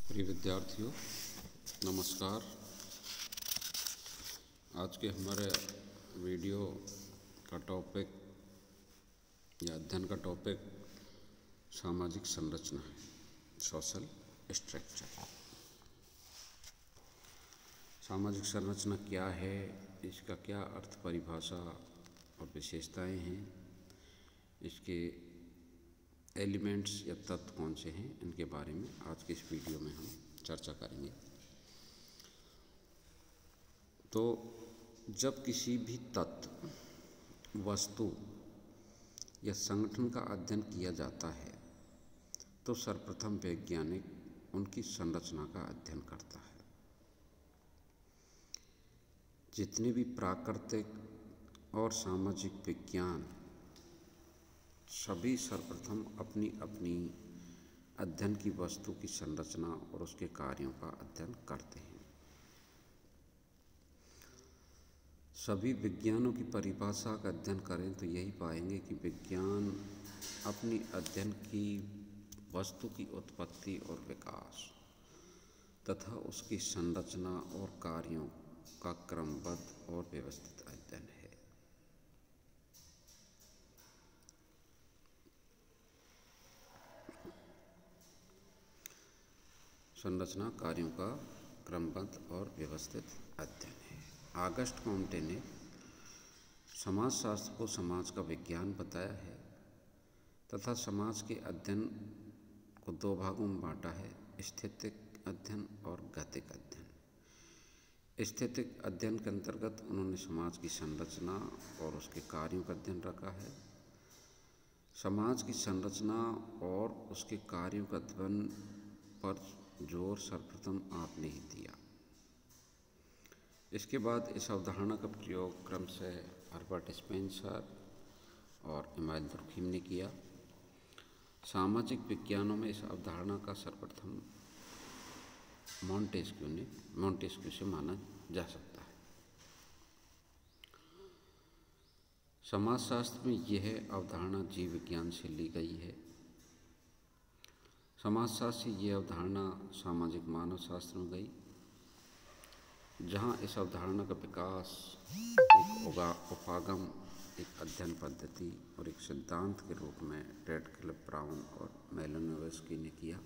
प्रिय विद्यार्थियों, नमस्कार। आज के हमारे वीडियो का टॉपिक या अध्ययन का टॉपिक सामाजिक संरचना है, सोशल स्ट्रक्चर। सामाजिक संरचना क्या है, इसका क्या अर्थ, परिभाषा और विशेषताएं हैं, इसके एलिमेंट्स या तत्व कौन से हैं, इनके बारे में आज के इस वीडियो में हम चर्चा करेंगे। तो जब किसी भी तत्व, वस्तु या संगठन का अध्ययन किया जाता है तो सर्वप्रथम वैज्ञानिक उनकी संरचना का अध्ययन करता है। जितने भी प्राकृतिक और सामाजिक विज्ञान सभी सर्वप्रथम अपनी अपनी अध्ययन की वस्तु की संरचना और उसके कार्यों का अध्ययन करते हैं। सभी विज्ञानों की परिभाषा का अध्ययन करें तो यही पाएंगे कि विज्ञान अपनी अध्ययन की वस्तु की उत्पत्ति और विकास तथा उसकी संरचना और कार्यों का क्रमबद्ध और व्यवस्थित अध्ययन है। संरचना कार्यों का क्रमबद्ध और व्यवस्थित अध्ययन है। ऑगस्ट कॉम्टे ने समाजशास्त्र को समाज का विज्ञान बताया है तथा समाज के अध्ययन को दो भागों में बांटा है, स्थैतिक अध्ययन और गतिक अध्ययन। स्थैतिक अध्ययन के अंतर्गत उन्होंने समाज की संरचना और उसके कार्यों का अध्ययन रखा है। समाज की संरचना और उसके कार्यों का अध्ययन पर जोर सर्वप्रथम आपने ही दिया। इसके बाद इस अवधारणा का प्रयोग क्रमशः हर्बर्ट स्पेंसर और इमानुएल दुर्खीम ने किया। सामाजिक विज्ञानों में इस अवधारणा का सर्वप्रथम मॉन्टेस्क्यू से माना जा सकता है। समाजशास्त्र में यह अवधारणा जीव विज्ञान से ली गई है। समाजशास्त्र से यह अवधारणा सामाजिक मानव शास्त्र में गई, जहाँ इस अवधारणा का विकास एक उपागम, एक अध्ययन पद्धति और एक सिद्धांत के रूप में रैडक्लिफ, ब्राउन और मैलिनोवस्की ने किया।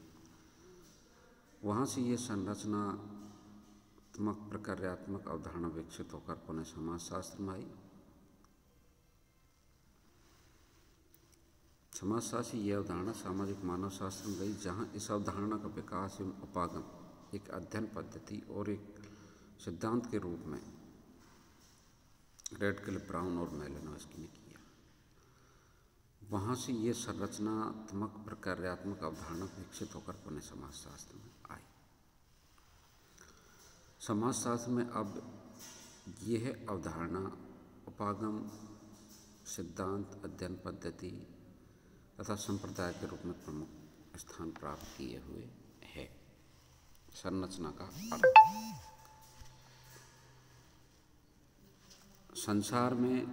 वहाँ से ये संरचनात्मक प्रक्रियात्मक अवधारणा विकसित होकर पुनः समाजशास्त्र में आई। समाजशास्त्र से यह अवधारणा सामाजिक मानव शास्त्र में गई, जहाँ इस अवधारणा का विकास एवं उपागम एक अध्ययन पद्धति और एक सिद्धांत के रूप में रैडक्लिफ, ब्राउन और मैलिनोवस्की ने किया। वहाँ से ये संरचनात्मक प्रक्रियात्मक अवधारणा विकसित होकर पुनः समाजशास्त्र में आई। समाजशास्त्र में अब यह अवधारणा उपागम, सिद्धांत, अध्ययन पद्धति तथा संप्रदाय के रूप में प्रमुख स्थान प्राप्त किए हुए है। संरचना का अर्थ, संसार में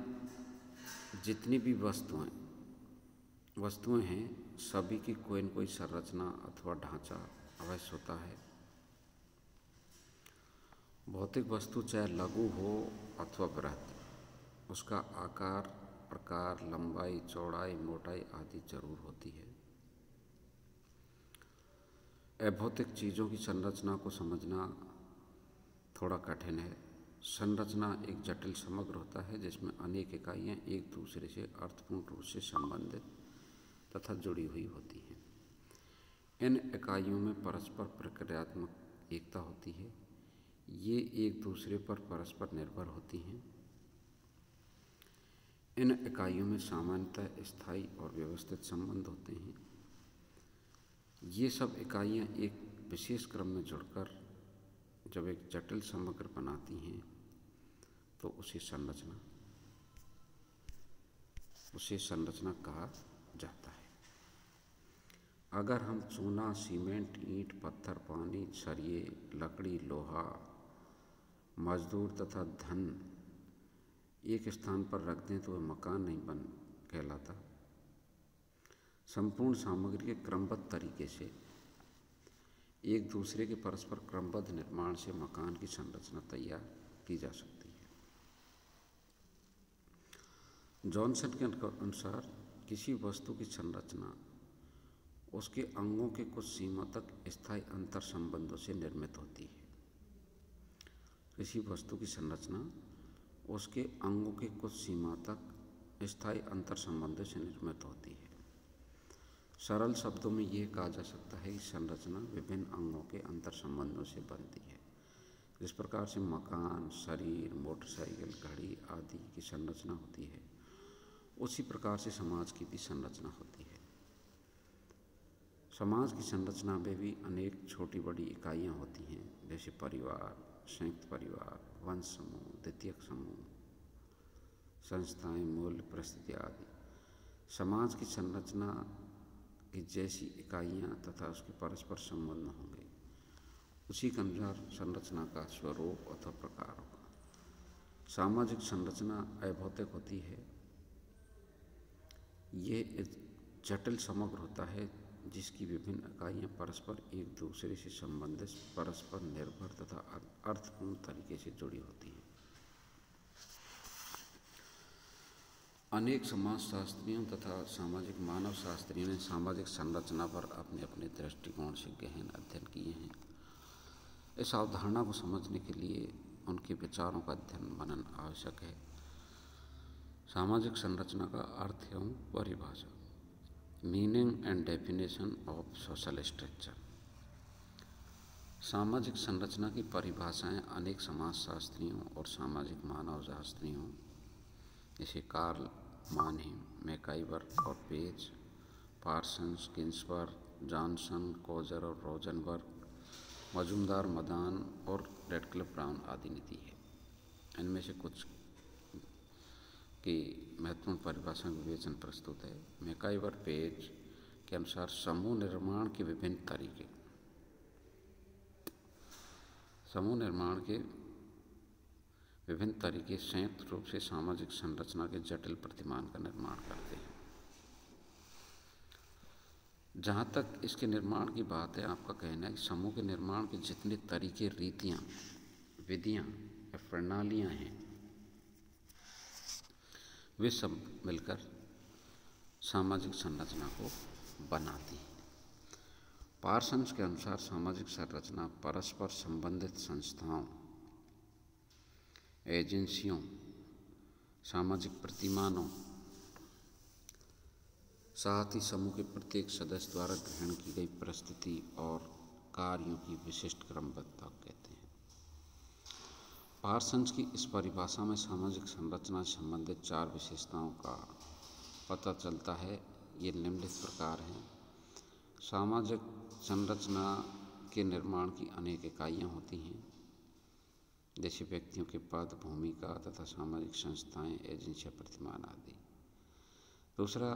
जितनी भी वस्तुएं हैं, सभी की कोई न कोई संरचना अथवा ढांचा अवश्य होता है। भौतिक वस्तु चाहे लघु हो अथवा बृहद, उसका आकार, प्रकार, लंबाई, चौड़ाई, मोटाई आदि जरूर होती है। अभौतिक चीज़ों की संरचना को समझना थोड़ा कठिन है। संरचना एक जटिल समग्र होता है जिसमें अनेक इकाइयाँ एक दूसरे से अर्थपूर्ण रूप से संबंधित तथा जुड़ी हुई होती हैं। इन इकाइयों में परस्पर प्रक्रियात्मक एकता होती है। ये एक दूसरे पर परस्पर निर्भर होती हैं। इन इकाइयों में सामान्यतः स्थायी और व्यवस्थित संबंध होते हैं। ये सब इकाइयाँ एक विशेष क्रम में जुड़कर जब एक जटिल समग्र बनाती हैं तो उसे संरचना कहा जाता है। अगर हम चूना, सीमेंट, ईंट, पत्थर, पानी, सरिये, लकड़ी, लोहा, मजदूर तथा धन एक स्थान पर रख दें तो वह मकान नहीं बन कहलाता। संपूर्ण सामग्री के क्रमबद्ध तरीके से एक दूसरे के परस्पर क्रमबद्ध निर्माण से मकान की संरचना तैयार की जा सकती है। जॉनसन के अनुसार किसी वस्तु की संरचना उसके अंगों के कुछ सीमा तक स्थायी अंतर संबंधों से निर्मित होती है। किसी वस्तु की संरचना उसके अंगों के कुछ सीमा तक स्थायी अंतर संबंधों से निर्मित होती है। सरल शब्दों में यह कहा जा सकता है कि संरचना विभिन्न अंगों के अंतर संबंधों से बनती है। जिस प्रकार से मकान, शरीर, मोटरसाइकिल, घड़ी आदि की संरचना होती है, उसी प्रकार से समाज की भी संरचना होती है। समाज की संरचना में भी अनेक छोटी बड़ी इकाइयाँ होती हैं, जैसे परिवार, संयुक्त परिवार, वंश समूह, द्वितीयक समूह, संस्थाएं, मूल्य, परिस्थिति आदि। समाज की संरचना की जैसी इकाइयाँ तथा उसके परस्पर संबंध होंगे, उसी के अनुसार संरचना का स्वरूप अथवा प्रकार होगा। सामाजिक संरचना अभौतिक होती है। ये जटिल समग्र होता है जिसकी विभिन्न इकाइयाँ परस्पर एक दूसरे से संबंधित, परस्पर निर्भर तथा अर्थपूर्ण तरीके से जुड़ी होती हैं। अनेक समाजशास्त्रियों तथा सामाजिक मानव शास्त्रियों ने सामाजिक संरचना पर अपने अपने दृष्टिकोण से गहन अध्ययन किए हैं। इस अवधारणा को समझने के लिए उनके विचारों का अध्ययन मनन आवश्यक है। सामाजिक संरचना का अर्थ एवं परिभाषा। Meaning and definition of social structure. सामाजिक संरचना की परिभाषाएं अनेक समाजशास्त्रियों और सामाजिक मानव शास्त्रियों जैसे कार्ल माने, मैकाइवर और Page, Parsons, Ginsberg, Johnson, Coser और रोजनबर्ग, मजूमदार, मदान और रेडक्लिफ ब्राउन आदि ने दी है। इनमें से कुछ की महत्वपूर्ण परिभाषा विवेचन प्रस्तुत है। मैकाइवर पेज के अनुसार समूह निर्माण के विभिन्न तरीके, संयुक्त रूप से सामाजिक संरचना के जटिल प्रतिमान का निर्माण करते हैं। जहाँ तक इसके निर्माण की बात है, आपका कहना है कि समूह के निर्माण के जितने तरीके, रीतियाँ, विधियाँ या प्रणालियाँ हैं, वे सब मिलकर सामाजिक संरचना को बनाती हैं। पार्सन्स के अनुसार सामाजिक संरचना परस्पर संबंधित संस्थाओं, एजेंसियों, सामाजिक प्रतिमानों, साथ ही समूह के प्रत्येक सदस्य द्वारा ग्रहण की गई परिस्थिति और कार्यों की विशिष्ट क्रमबद्धता कहते हैं। पार्सन्स की इस परिभाषा में सामाजिक संरचना से संबंधित 4 विशेषताओं का पता चलता है। ये निम्नलिखित प्रकार हैं। सामाजिक संरचना के निर्माण की अनेक इकाइयाँ होती हैं, जैसे व्यक्तियों के पद, भूमिका तथा सामाजिक संस्थाएं, एजेंसियाँ, प्रतिमान आदि। दूसरा,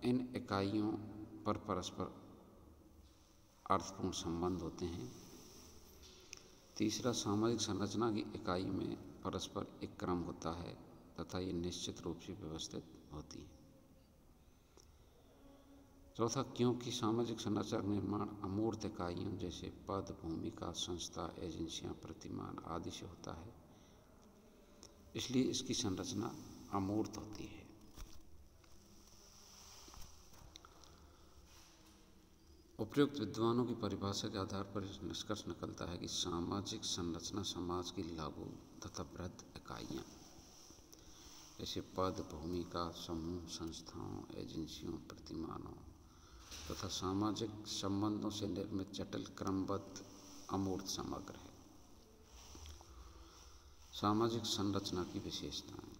इन इकाइयों पर परस्पर अर्थपूर्ण संबंध होते हैं। तीसरा, सामाजिक संरचना की इकाई में परस्पर एक क्रम होता है तथा ये निश्चित रूप से व्यवस्थित होती है। चौथा, क्योंकि सामाजिक संरचना का निर्माण अमूर्त इकाइयों जैसे पद, भूमिका, संस्था, एजेंसियां, प्रतिमान आदि से होता है, इसलिए इसकी संरचना अमूर्त होती है। उपयुक्त विद्वानों की परिभाषा के आधार पर इस निष्कर्ष निकलता है कि सामाजिक संरचना समाज की लघु तथा बृहद इकाइयाँ जैसे पद, भूमिका, समूह, संस्थाओं, एजेंसियों, प्रतिमानों तथा सामाजिक संबंधों से निर्मित जटिल क्रमबद्ध अमूर्त समग्र है। सामाजिक संरचना की विशेषताएं।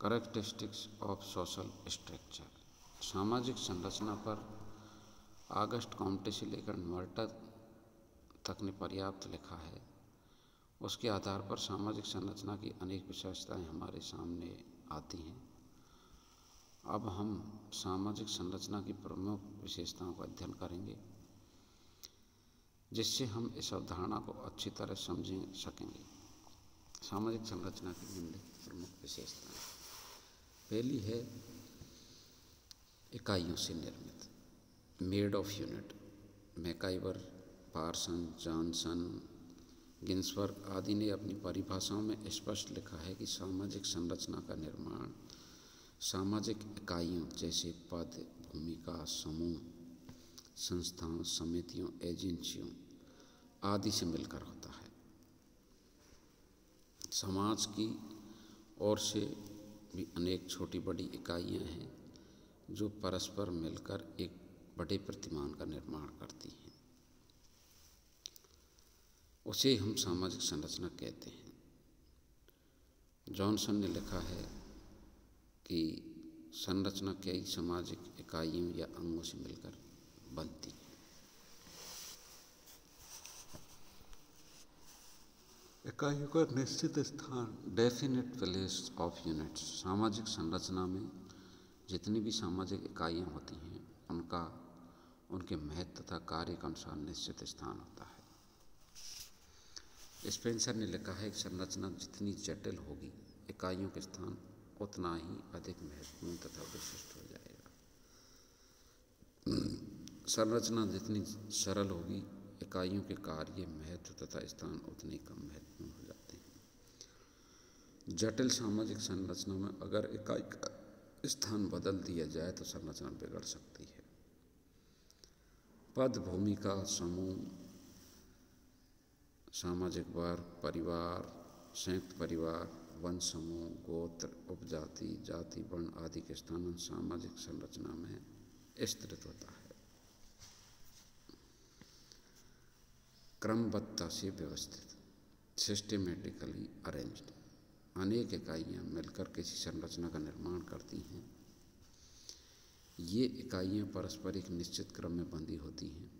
Characteristics of social structure. सामाजिक संरचना पर ऑगस्ट कॉम्टे से लेकर नॉर्टन तक ने पर्याप्त लिखा है। उसके आधार पर सामाजिक संरचना की अनेक विशेषताएं हमारे सामने आती हैं। अब हम सामाजिक संरचना की प्रमुख विशेषताओं का अध्ययन करेंगे, जिससे हम इस अवधारणा को अच्छी तरह समझ सकेंगे। सामाजिक संरचना की निम्नलिखित प्रमुख विशेषताएं। पहली है इकाइयों से निर्मित, made of unit. MacIver, Parson, Johnson, Ginsberg आदि ने अपनी परिभाषाओं में स्पष्ट लिखा है कि सामाजिक संरचना का निर्माण सामाजिक इकाइयों जैसे पद, भूमिका, समूह, संस्थाओं, समितियों, एजेंसियों आदि से मिलकर होता है। समाज की ओर से भी अनेक छोटी बड़ी इकाइयां हैं जो परस्पर मिलकर एक बड़े प्रतिमान का निर्माण करती हैं। उसे हम सामाजिक संरचना कहते हैं। जॉनसन ने लिखा है कि संरचना कई सामाजिक इकाइयों या अंगों से मिलकर बनती है। इकाइयों का निश्चित स्थान, डेफिनेट प्लेस ऑफ यूनिट्स। सामाजिक संरचना में जितनी भी सामाजिक इकाइयाँ होती हैं उनके महत्व तथा कार्य के अनुसार निश्चित स्थान होता है। स्पेंसर ने लिखा है कि संरचना जितनी जटिल होगी, इकाइयों के स्थान उतना ही अधिक महत्वपूर्ण तथा विशिष्ट हो जाएगा। संरचना जितनी सरल होगी, इकाइयों के कार्य, महत्व तथा स्थान उतने कम महत्वपूर्ण हो जाते हैं। जटिल सामाजिक संरचना में अगर इकाई का स्थान बदल दिया जाए तो संरचना बिगड़ सकती है। पद, भूमिका, समूह, सामाजिक वर्ग, परिवार, संयुक्त परिवार, वन समूह, गोत्र, उपजाति, जाति, वर्ण आदि के स्थान सामाजिक संरचना में स्थित होता है। क्रमबद्धता से व्यवस्थित, सिस्टेमेटिकली अरेंज्ड। अनेक इकाइयाँ मिलकर किसी संरचना का निर्माण करती हैं। ये इकाइयाँ परस्पर एक निश्चित क्रम में बंधी होती हैं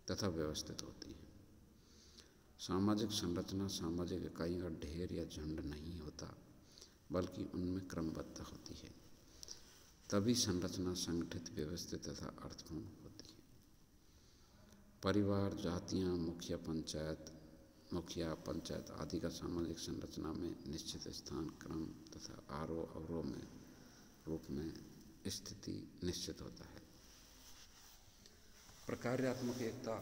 तथा व्यवस्थित होती हैं। सामाजिक संरचना सामाजिक इकाइयों का ढेर या झुंड नहीं होता, बल्कि उनमें क्रमबद्धता होती है। तभी संरचना संगठित, व्यवस्थित तथा अर्थपूर्ण होती है। परिवार, जातियाँ, मुखिया, पंचायत आदि का सामाजिक संरचना में निश्चित स्थान, क्रम तथा आरोह अवरोह में रूप में स्थिति निश्चित होता है। प्रकार्यात्मक एकता,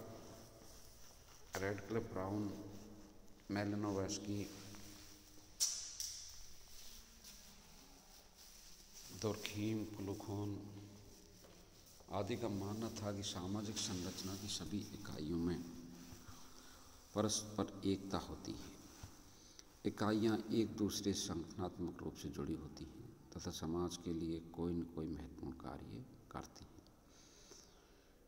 रेडक्लिफ ब्राउन, मेलिनोवस्की, दुर्खीम, प्लूखोन आदि का मानना था कि सामाजिक संरचना की सभी इकाइयों में परस्पर एकता होती है। इकाइयाँ एक दूसरे से संगठनात्मक रूप से जुड़ी होती हैं तथा समाज के लिए कोई न कोई महत्वपूर्ण कार्य करती हैं।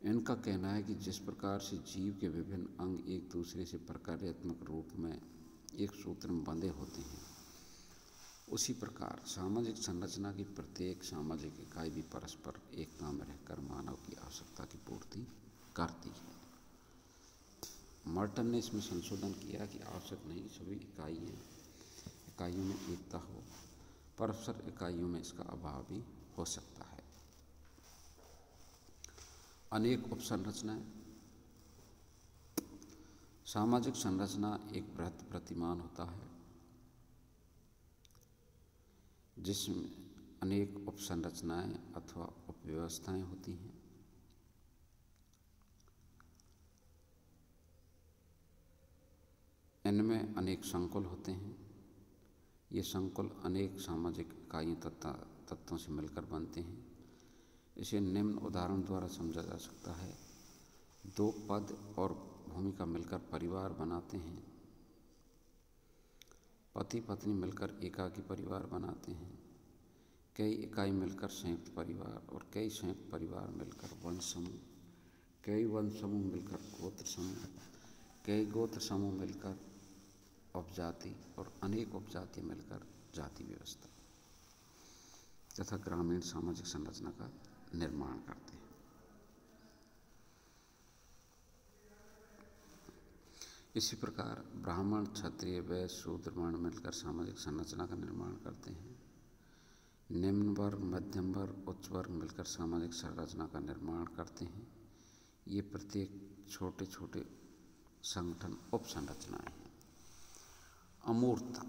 इनका कहना है कि जिस प्रकार से जीव के विभिन्न अंग एक दूसरे से प्रकार्यात्मक रूप में एक सूत्र में बंधे होते हैं, उसी प्रकार सामाजिक संरचना की प्रत्येक सामाजिक इकाई भी परस्पर एकता में रहकर मानव की आवश्यकता की पूर्ति करती है। मर्टन ने इसमें संशोधन किया कि आवश्यक नहीं सभी इकाइयों में एकता हो, परस्पर इकाइयों में इसका अभाव भी हो सकता है। अनेक उपसंरचनाएं। सामाजिक संरचना एक बृहत प्रतिमान होता है जिसमें अनेक उपसंरचनाएं अथवा उपव्यवस्थाएं होती हैं। इनमें अनेक संकुल होते हैं। ये संकुल अनेक सामाजिक इकाइयों तथा तत्वों से मिलकर बनते हैं। इसे निम्न उदाहरण द्वारा समझा जा सकता है। दो पद और भूमिका मिलकर परिवार बनाते हैं। पति पत्नी मिलकर एकाकी परिवार बनाते हैं। कई इकाई मिलकर संयुक्त परिवार और कई संयुक्त परिवार मिलकर वन समूह, कई वन समूह मिलकर गोत्र समूह, कई गोत्र समूह मिलकर उपजाति और अनेक उपजाति मिलकर जाति व्यवस्था तथा ग्रामीण सामाजिक संरचना का निर्माण करते हैं। इसी प्रकार ब्राह्मण, क्षत्रिय, वैश्य, शूद्र वर्ण मिलकर सामाजिक संरचना का निर्माण करते हैं। निम्न वर्ग, मध्यम वर्ग, उच्च वर्ग मिलकर सामाजिक संरचना का निर्माण करते हैं। ये प्रत्येक छोटे छोटे संगठन उपसंरचनाएं हैं। अमूर्तता।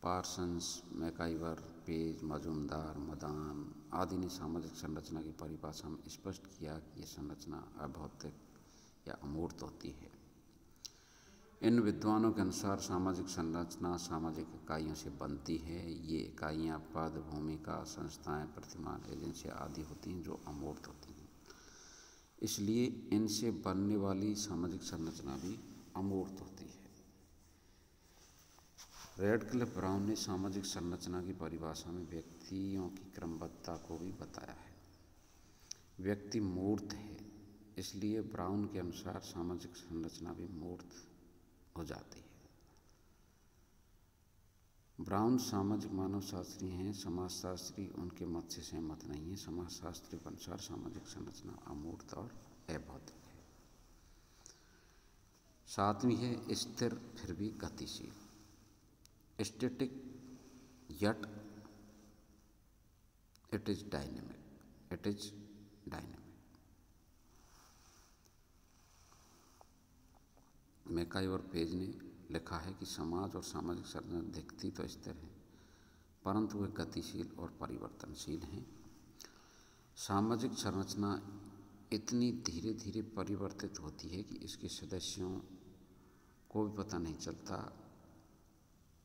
Parsons, MacIver, page, Majumdar, Madan आदि ने सामाजिक संरचना की परिभाषा में स्पष्ट किया कि यह संरचना अभौतिक या अमूर्त होती है। इन विद्वानों के अनुसार सामाजिक संरचना सामाजिक इकाइयों से बनती है। ये इकाइयाँ पद, भूमिका, संस्थाएं, प्रतिमान, एजेंसियाँ आदि होती हैं जो अमूर्त होती हैं। इसलिए इनसे बनने वाली सामाजिक संरचना भी अमूर्त होती है। रेडक्लिफ ब्राउन ने सामाजिक संरचना की परिभाषा में व्यक्तियों की क्रमबद्धता को भी बताया है। व्यक्ति मूर्त है, इसलिए ब्राउन के अनुसार सामाजिक संरचना भी मूर्त हो जाती है। ब्राउन सामाजिक मानवशास्त्री हैं, समाजशास्त्री उनके मत से सहमत नहीं है। समाजशास्त्री के अनुसार सामाजिक संरचना अमूर्त और अभौतिक है। सातवीं है स्थिर फिर भी गतिशील। Static yet it is dynamic। MacIver और पेज ने लिखा है कि समाज और सामाजिक संरचना दिखती तो स्थिर है, परंतु वे गतिशील और परिवर्तनशील हैं। सामाजिक संरचना इतनी धीरे धीरे परिवर्तित होती है कि इसके सदस्यों को भी पता नहीं चलता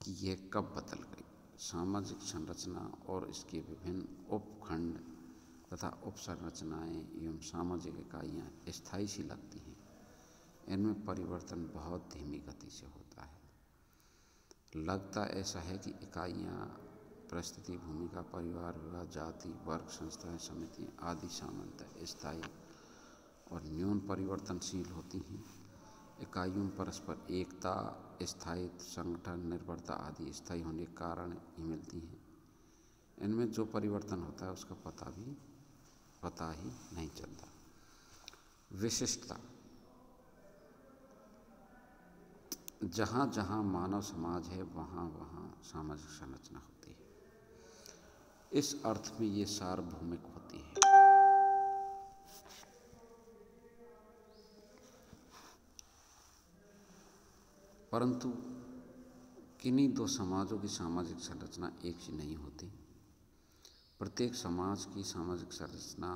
कि यह कब बदल गई। सामाजिक संरचना और इसके विभिन्न उपखंड तथा उपसंरचनाएं एवं सामाजिक इकाइयाँ स्थायी सी लगती हैं। इनमें परिवर्तन बहुत धीमी गति से होता है। लगता ऐसा है कि इकाइयाँ परिस्थिति, भूमिका, परिवार, विवाह, जाति, वर्ग, संस्थाएं, समितियाँ आदि सामान्यतः स्थायी और न्यून परिवर्तनशील होती हैं। इकाइयों में परस्पर एकता, स्थायित्व, संगठन, निर्भरता आदि स्थायी होने के कारण ही मिलती हैं। इनमें जो परिवर्तन होता है उसका पता ही नहीं चलता। विशिष्टता, जहाँ जहाँ मानव समाज है वहाँ वहाँ सामाजिक संरचना होती है। इस अर्थ में ये सार्वभौमिक होती है। परंतु किन्हीं दो समाजों की सामाजिक संरचना एक सी नहीं होती। प्रत्येक समाज की सामाजिक संरचना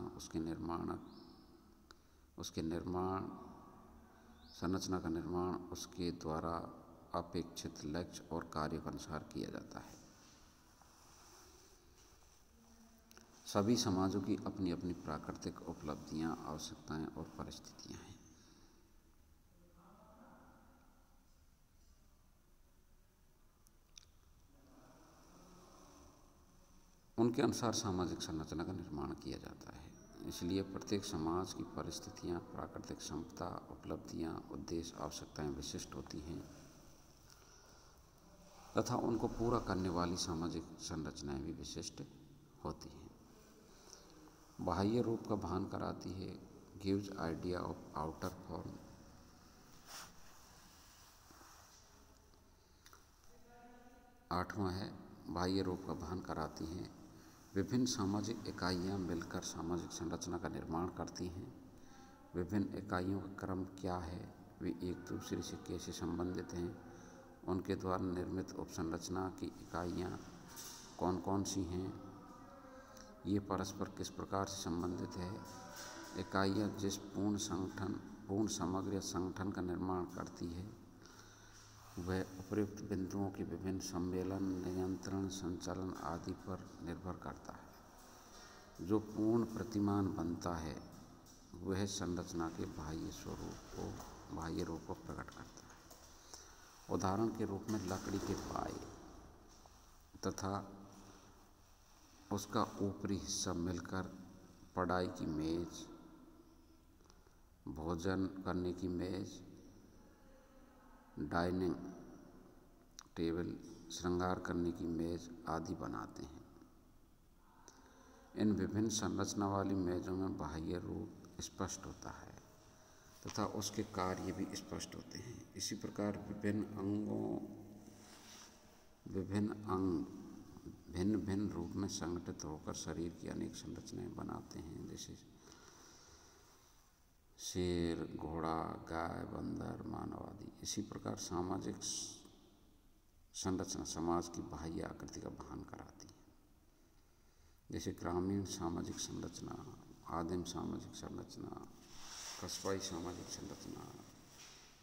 संरचना का निर्माण उसके द्वारा अपेक्षित लक्ष्य और कार्य के अनुसार किया जाता है। सभी समाजों की अपनी अपनी प्राकृतिक उपलब्धियां, आवश्यकताएं और परिस्थितियां हैं। उनके अनुसार सामाजिक संरचना का निर्माण किया जाता है। इसलिए प्रत्येक समाज की परिस्थितियां, प्राकृतिक क्षमता, उपलब्धियां, उद्देश्य, आवश्यकताएं विशिष्ट होती हैं तथा उनको पूरा करने वाली सामाजिक संरचनाएं भी विशिष्ट होती हैं। बाह्य रूप का भान कराती है, gives idea of outer form. आठवां है बाह्य रूप का भान कराती हैं। विभिन्न सामाजिक इकाइयाँ मिलकर सामाजिक संरचना का निर्माण करती हैं। विभिन्न इकाइयों का क्रम क्या है, वे एक दूसरे से कैसे संबंधित हैं, उनके द्वारा निर्मित उपसंरचना की इकाइयाँ कौन कौन सी हैं, ये परस्पर किस प्रकार से संबंधित है। इकाइयाँ जिस पूर्ण समग्र या संगठन का निर्माण करती है वह उपयुक्त बिंदुओं के विभिन्न सम्मेलन, नियंत्रण, संचालन आदि पर निर्भर करता है। जो पूर्ण प्रतिमान बनता है वह संरचना के बाह्य रूप को प्रकट करता है। उदाहरण के रूप में लकड़ी के पाए तथा उसका ऊपरी हिस्सा मिलकर पढ़ाई की मेज, भोजन करने की मेज, डाइनिंग टेबल, श्रृंगार करने की मेज आदि बनाते हैं। इन विभिन्न संरचना वाली मेजों में बाह्य रूप स्पष्ट होता है तथा उसके कार्य भी स्पष्ट होते हैं। इसी प्रकार विभिन्न अंग भिन्न भिन्न रूप में संगठित होकर शरीर की अनेक संरचनाएं बनाते हैं, जैसे शेर, घोड़ा, गाय, बंदर, मानव आदि। इसी प्रकार सामाजिक संरचना समाज की बाह्य आकृति का वहन कराती है। जैसे ग्रामीण सामाजिक संरचना, आदिम सामाजिक संरचना, कस्बाई सामाजिक संरचना,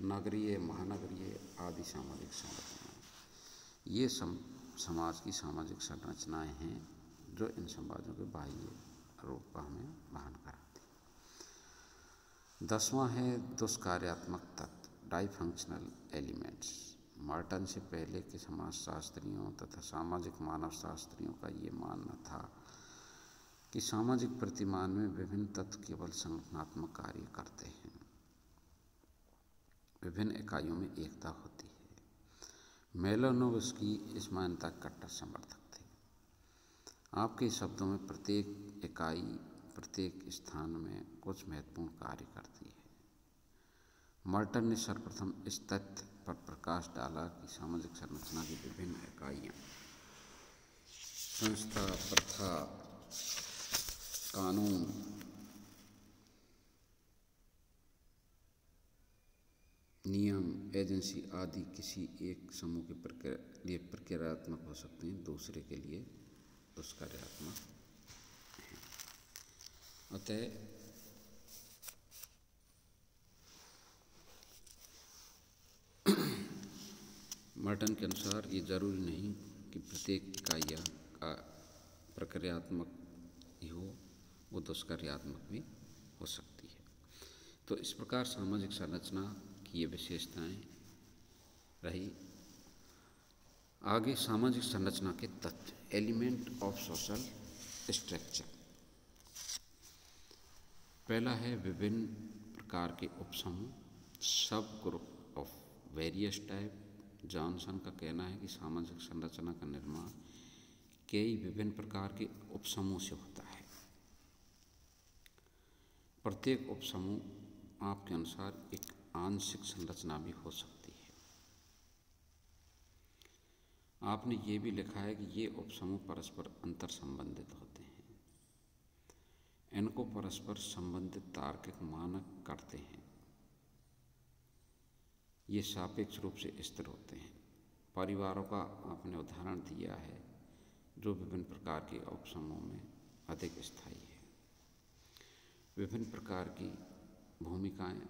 नगरीय महानगरीय आदि सामाजिक संरचना, ये समाज की सामाजिक संरचनाएं हैं जो इन समाजों के बाह्य रूप का हमें वहन कराती है। 10वां है दुष्कार्यात्मक तत्व, डाइफंक्शनल एलिमेंट्स। मार्टन से पहले के समाजशास्त्रियों तथा सामाजिक मानव शास्त्रियों का ये मानना था कि सामाजिक प्रतिमान में विभिन्न तत्व केवल संगठनात्मक कार्य करते हैं, विभिन्न इकाइयों में एकता होती है। मेलानोव्स्की इस मान्यता का कट्टर समर्थक थे। आपके शब्दों में प्रत्येक इकाई प्रत्येक स्थान में कुछ महत्वपूर्ण कार्य करती है। मार्टन ने सर्वप्रथम इस तथ्य पर प्रकाश डाला कि सामाजिक संरचना की विभिन्न इकाइयाँ संस्था, प्रथा, कानून, नियम, एजेंसी आदि किसी एक समूह के लिए प्रक्रियात्मक हो सकते हैं, दूसरे के लिए दुष्कार्यात्मक हैं। अतः मार्टन के अनुसार ये जरूरी नहीं कि प्रत्येक इकाइयाँ का प्रक्रियात्मक ही हो, वो दुष्कार्यात्मक भी हो सकती है। तो इस प्रकार सामाजिक संरचना की ये विशेषताएं रही। आगे सामाजिक संरचना के तत्व, एलिमेंट ऑफ सोशल स्ट्रक्चर। पहला है विभिन्न प्रकार के उपसमूह, सब group of various type. Johnson का कहना है कि सामाजिक संरचना का निर्माण कई विभिन्न प्रकार के उपसमूह से होता है। प्रत्येक उपसमूह आपके अनुसार एक आंशिक संरचना भी हो सकती है। आपने ये भी लिखा है कि ये उपसमूह परस्पर अंतर संबंधित होते हैं। इनको परस्पर संबंधित तार्किक मानक करते हैं। ये सापेक्ष रूप से स्थिर होते हैं। परिवारों का आपने उदाहरण दिया है जो विभिन्न प्रकार के उपसमूह में अधिक स्थायी है। विभिन्न प्रकार की भूमिकाएं,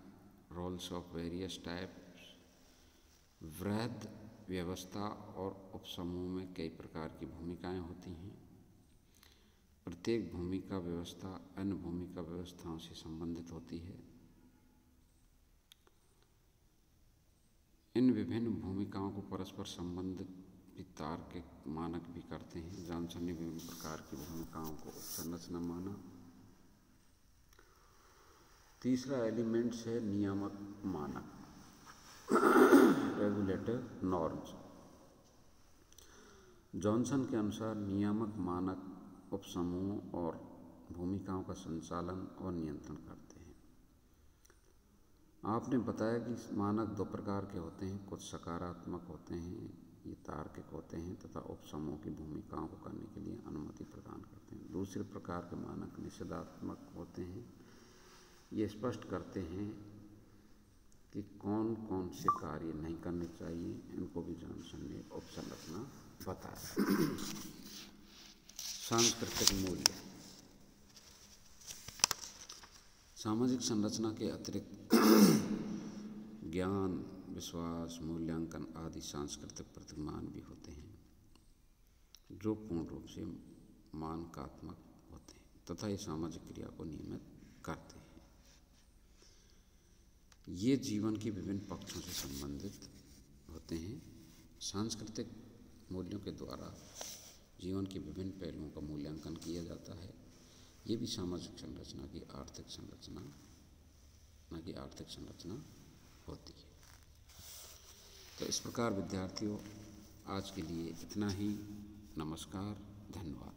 रोल्स ऑफ वेरियस टाइप्स। वृहद व्यवस्था और उपसमूह में कई प्रकार की भूमिकाएं होती हैं। प्रत्येक भूमिका व्यवस्था अन्य भूमिका व्यवस्थाओं से संबंधित होती है। इन विभिन्न भूमिकाओं को परस्पर संबंधित भी तार्किक मानक भी करते हैं। जॉनसन ने विभिन्न प्रकार की भूमिकाओं को उपसंरचना माना। तीसरा एलिमेंट्स है नियामक मानक, रेगुलेटर नॉर्म्स। जॉनसन के अनुसार नियामक मानक उपसमूहों और भूमिकाओं का संचालन और नियंत्रण करते हैं। आपने बताया कि मानक दो प्रकार के होते हैं, कुछ सकारात्मक होते हैं, ये तार्किक होते हैं तथा उपसमूह की भूमिकाओं को करने के लिए अनुमति प्रदान करते हैं। दूसरे प्रकार के मानक निषेधात्मक होते हैं, ये स्पष्ट करते हैं कि कौन कौन से कार्य नहीं करने चाहिए। इनको भी जॉनसन ने उपसंरचना बताया। सांस्कृतिक मूल्य। सामाजिक संरचना के अतिरिक्त ज्ञान, विश्वास, मूल्यांकन आदि सांस्कृतिक प्रतिमान भी होते हैं जो पूर्ण रूप से मानकात्मक होते हैं तथा ये सामाजिक क्रिया को नियमित करते हैं। ये जीवन के विभिन्न पक्षों से संबंधित होते हैं। सांस्कृतिक मूल्यों के द्वारा जीवन के विभिन्न पहलुओं का मूल्यांकन किया जाता है। ये भी सामाजिक संरचना की आर्थिक संरचना होती है। तो इस प्रकार विद्यार्थियों, आज के लिए इतना ही। नमस्कार, धन्यवाद।